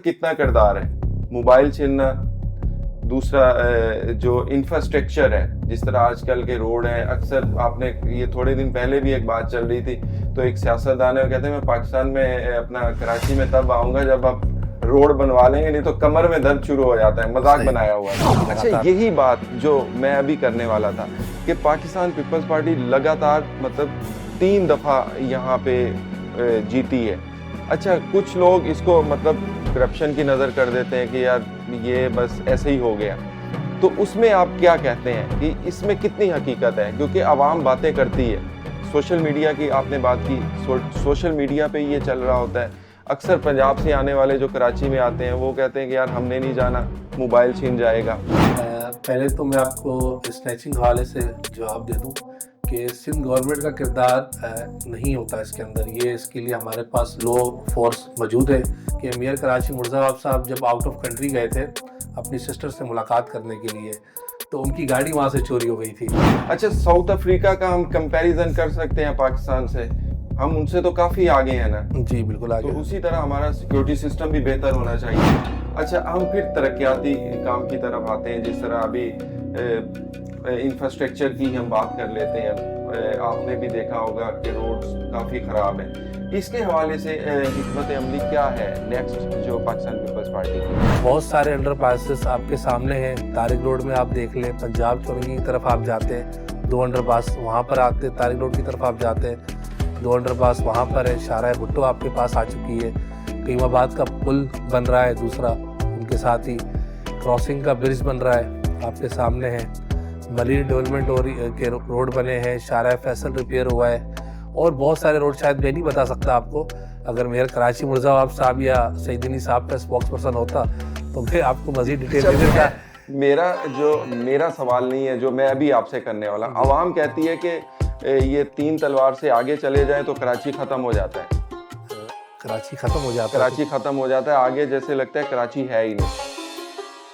कितना किरदार है मोबाइल छीनना, दूसरा जो इंफ्रास्ट्रक्चर है, जिस तरह आजकल के रोड है। अक्सर आपने ये थोड़े दिन पहले भी एक बात चल रही थी, तो एक सियासतदान है, कहते हैं मैं पाकिस्तान में अपना कराची में तब आऊँगा जब आप रोड बनवा लेंगे, नहीं तो कमर में दर्द शुरू हो जाता है। मजाक बनाया हुआ है। अच्छा, यही बात जो मैं अभी करने वाला था कि पाकिस्तान पीपल्स पार्टी लगातार मतलब 3 दफ़ा यहाँ पे जीती है। अच्छा, कुछ लोग इसको मतलब करप्शन की नज़र कर देते हैं कि यार ये बस ऐसे ही हो गया, तो उसमें आप क्या कहते हैं कि इसमें कितनी हकीकत है? क्योंकि आवाम बातें करती है, सोशल मीडिया की आपने बात की, सोशल मीडिया पे ये चल रहा होता है। अक्सर पंजाब से आने वाले जो कराची में आते हैं वो कहते हैं कि यार हमने नहीं जाना, मोबाइल छीन जाएगा। पहले तो मैं आपको स्नैचिंग हवाले से जवाब दे दूं कि सिंध गवर्नमेंट का किरदार नहीं होता इसके अंदर। ये इसके लिए हमारे पास लॉ फोर्स मौजूद है कि मेयर कराची मुर्जाबाब साहब जब आउट ऑफ कंट्री गए थे अपनी सिस्टर से मुलाकात करने के लिए, तो उनकी गाड़ी वहाँ से चोरी हो गई थी। अच्छा, साउथ अफ्रीका का हम कंपैरिजन कर सकते हैं पाकिस्तान से, हम उनसे तो काफ़ी आगे हैं ना? जी बिल्कुल आगे। तो उसी तरह हमारा सिक्योरिटी सिस्टम भी बेहतर होना चाहिए। अच्छा, हम फिर तरक्याती काम की तरफ आते हैं, जिस तरह अभी इंफ्रास्ट्रक्चर की हम बात कर लेते हैं। आपने भी देखा होगा कि रोड्स काफ़ी ख़राब हैं। इसके हवाले से हिकमत अमली क्या है नेक्स्ट जो पाकिस्तान पीपल्स पार्टी की? बहुत सारे अंडरपासेस आपके सामने हैं। तारिक रोड में आप देख लें, पंजाब चौरंगी की तरफ आप जाते हैं 2 अंडरपास वहाँ पर आते हैं, तारिक रोड की तरफ आप जाते हैं 2 अंडरपास वहाँ पर है। शाहराह भुट्टो आपके पास आ चुकी है, कीमाबाद का पुल बन रहा है दूसरा, उनके साथ ही क्रॉसिंग का ब्रिज बन रहा है आपके सामने है। मरीन डेवलपमेंट के रोड बने हैं, शाहराह फैसल रिपेयर हुआ है और बहुत सारे रोड शायद मैं नहीं बता सकता आपको। अगर मेयर कराची मुर्जाबाब साहब या सईदनी साहब का स्पोक्स पर्सन होता तो मैं आपको मजीद डिटेल दे देता। मेरा सवाल नहीं है जो मैं अभी आपसे करने वाला। आवाम कहती है कि ये 3 तलवार से आगे चले जाए तो कराची खत्म हो जाता है। कराची खत्म हो जाता है, कराची खत्म हो जाता है, आगे जैसे लगता है कराची है ही नहीं।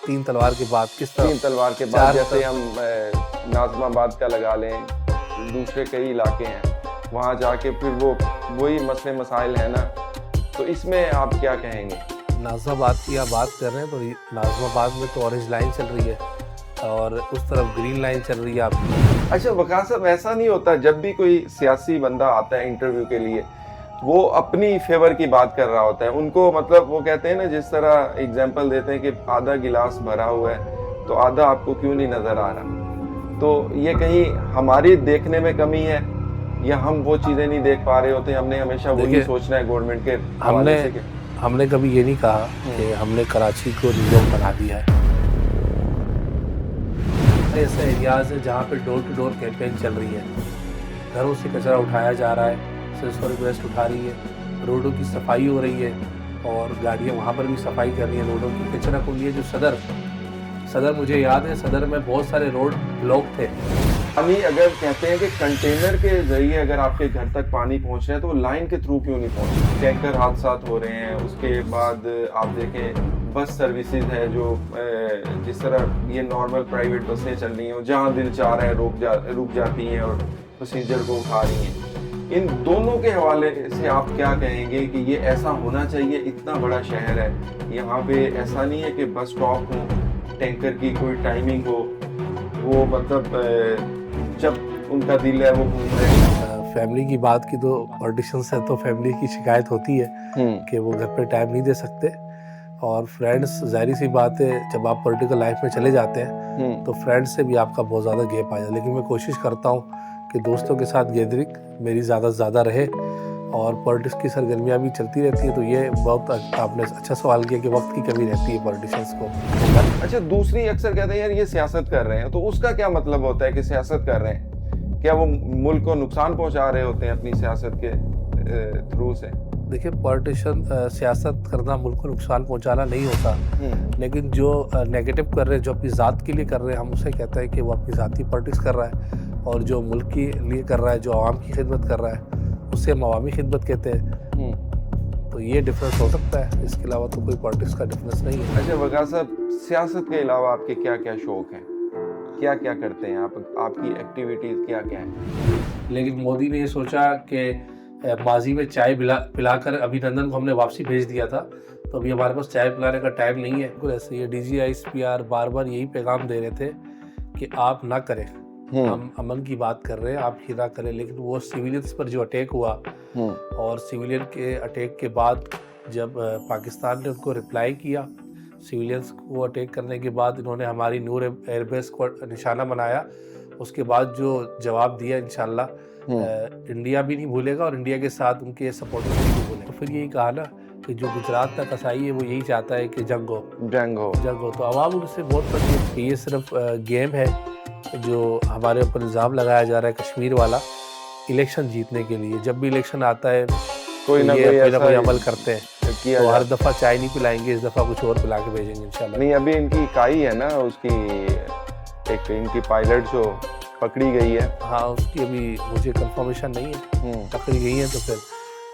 3 तलवार के बाद किस तरह? 3 तलवार के बाद जैसे हम नाज़माबाद का लगा लें, दूसरे कई इलाके हैं, वहाँ जाके फिर वही मसले मसाइल है ना, तो इसमें आप क्या कहेंगे? नाज़माबाद की आप बात कर रहे हैं तो नाज़माबाद में तो ऑरेंज लाइन चल रही है और उस तरफ ग्रीन लाइन चल रही है आपकी। अच्छा वक़ार साहब, ऐसा नहीं होता जब भी कोई सियासी बंदा आता है इंटरव्यू के लिए, वो अपनी फेवर की बात कर रहा होता है, उनको मतलब वो कहते हैं ना, जिस तरह एग्जांपल देते हैं कि आधा गिलास भरा हुआ है तो आधा आपको क्यों नहीं नज़र आ रहा? तो ये कहीं हमारी देखने में कमी है या हम वो चीज़ें नहीं देख पा रहे होते? हमने हमेशा वही सोचना है गवर्नमेंट के हवाले से। हमने कभी ये नहीं कहा कि हमने कराची को न्यूयॉर्क बना दिया है। ऐसे एरियाज है जहाँ पे डोर टू डोर कैंपेन चल रही है, घरों से कचरा उठाया जा रहा है, सिर्फ वेस्ट उठा रही है, रोडों की सफाई हो रही है और गाड़ियाँ वहाँ पर भी सफाई कर रही है रोडों की। कचरा को लिए जो सदर मुझे याद है, सदर में बहुत सारे रोड ब्लॉक थे। पानी अगर कहते हैं कि कंटेनर के जरिए अगर आपके घर तक पानी पहुंच रहा है तो लाइन के थ्रू क्यों नहीं पहुंच रहा? टैंकर हादसात हो रहे हैं, उसके बाद आप देखें बस सर्विसेज है जो जिस तरह ये नॉर्मल प्राइवेट बसें चल रही हैं, जहाँ दिल चाह रहा है रुक जाती हैं और पैसेंजर को उठा रही हैं। इन दोनों के हवाले से आप क्या कहेंगे कि ये ऐसा होना चाहिए? इतना बड़ा शहर है, यहाँ पे ऐसा नहीं है कि बस स्टॉप हो, टैंकर की कोई टाइमिंग हो, वो मतलब जब उनका दिल है वो घूम रहे हैं। फैमिली की बात की तो पॉलिटिशियंस है तो फैमिली की शिकायत होती है कि वो घर पे टाइम नहीं दे सकते, और फ्रेंड्स जाहिर सी बात है जब आप पॉलिटिकल लाइफ में चले जाते हैं तो फ्रेंड्स से भी आपका बहुत ज़्यादा गैप आ जाता है। लेकिन मैं कोशिश करता हूँ कि दोस्तों के साथ गैदरिंग मेरी ज़्यादा से ज़्यादा रहे और पॉलिटिक्स की सरगर्मियाँ भी चलती रहती है। तो ये बहुत आपने अच्छा सवाल किया कि वक्त की कमी रहती है पॉलिटिशियंस को। अच्छा, दूसरी अक्सर कहते हैं यार ये सियासत कर रहे हैं, तो उसका क्या मतलब होता है कि सियासत कर रहे हैं? क्या वो मुल्क को नुकसान पहुंचा रहे होते हैं अपनी सियासत के थ्रू से? देखिए, पॉलिटिशियन सियासत करना मुल्क को नुकसान पहुंचाना नहीं होता, लेकिन जो नेगेटिव कर रहे हैं, जो अपनी ज़ात के लिए कर रहे हैं, हम उसे कहते हैं कि वो अपनी ज़ाती पॉलिटिक्स कर रहा है, और जो मुल्क के लिए कर रहा है, जो आवाम की खिदमत कर रहा है, उसे हम अवामी खिदमत कहते हैं। तो ये डिफरेंस हो सकता है, इसके अलावा तो कोई पॉलिटिक्स का डिफरेंस नहीं है। अच्छा वक़ार साहब, सियासत के अलावा आपके क्या क्या शौक़ हैं, क्या क्या करते हैं आप, आपकी एक्टिविटीज़ क्या क्या हैं? लेकिन मोदी ने ये सोचा कि माजी में चाय पिलाकर अभिनंदन को हमने वापसी भेज दिया था, तो अभी हमारे पास चाय पिलाने का टाइम नहीं है। बिल्कुल ऐसे ही DGISPR बार बार यही पैगाम दे रहे थे कि आप ना करें, हम अमन की बात कर रहे हैं, आप ही ना करें। लेकिन वो सिविलियंस पर जो अटैक हुआ और सिविलियन के अटैक के बाद जब पाकिस्तान ने उनको रिप्लाई किया, सिविलियंस को अटैक करने के बाद इन्होंने हमारी नूर एयरबेस को निशाना बनाया, उसके बाद जो जवाब दिया इंशाल्लाह इंडिया भी नहीं भूलेगा और इंडिया के साथ उनके सपोर्टर्स भी नहीं भूलेंगे। फिर यही कहा ना कि जो गुजरात का कसाई है वो यही चाहता है कि जंग हो। तो आवाम उनसे बहुत पसंद है। ये सिर्फ गेम है जो हमारे ऊपर इल्ज़ाम लगाया जा रहा है कश्मीर वाला, इलेक्शन जीतने के लिए। जब भी इलेक्शन आता है कोई ना कोई अमल करते हैं। तो हर दफ़ा चाय नहीं पिलाएंगे, इस दफ़ा कुछ और पिला के भेजेंगे इंशाल्लाह। नहीं, अभी इनकी इकाई है ना, उसकी एक इनकी पायलट जो पकड़ी गई है। हाँ, उसकी अभी मुझे कंफर्मेशन नहीं है, पकड़ी गई है तो फिर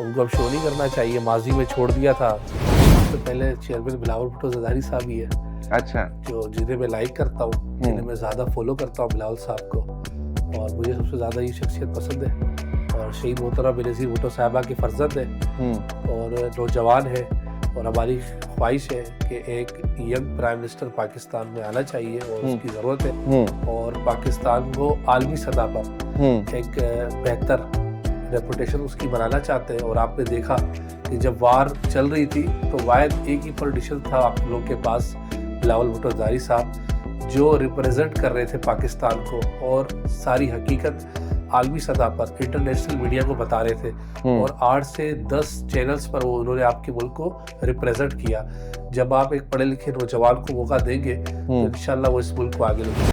उनको अब शो नहीं करना चाहिए। माजी में छोड़ दिया था। तो पहले चेयरमैन बिलावल भुट्टो ज़रदारी साहब ही है, अच्छा, जो जिन्हें मैं लाइक करता हूँ, जिन्हें मैं ज़्यादा फॉलो करता हूँ बिलावल साहब को, और मुझे सबसे ज़्यादा ये शख्सियत पसंद है। और शहीद मोहतरम बेनज़ीर भुट्टो साहिबा के फर्जंद है और नौजवान है, और हमारी ख्वाहिश है कि एक यंग प्राइम मिनिस्टर पाकिस्तान में आना चाहिए और उसकी ज़रूरत है। और पाकिस्तान को आलमी सतह पर एक बेहतर रेपुटेशन उसकी बनाना चाहते हैं। और आपने देखा कि जब वार चल रही थी तो वाहिद एक ही पॉलिटिशियन था आप लोग के पास, बिलावल भुट्टो ज़रदारी साहब, जो रिप्रेजेंट कर रहे थे पाकिस्तान को और सारी हकीकत आलमी सतह पर इंटरनेशनल मीडिया को बता रहे थे। और 8 से 10 चैनल्स पर वो उन्होंने आपके मुल्क को रिप्रेजेंट किया। जब आप एक पढ़े लिखे नौजवान को मौका देंगे तो इंशाल्लाह वो इस मुल्क को आगे लेंगे।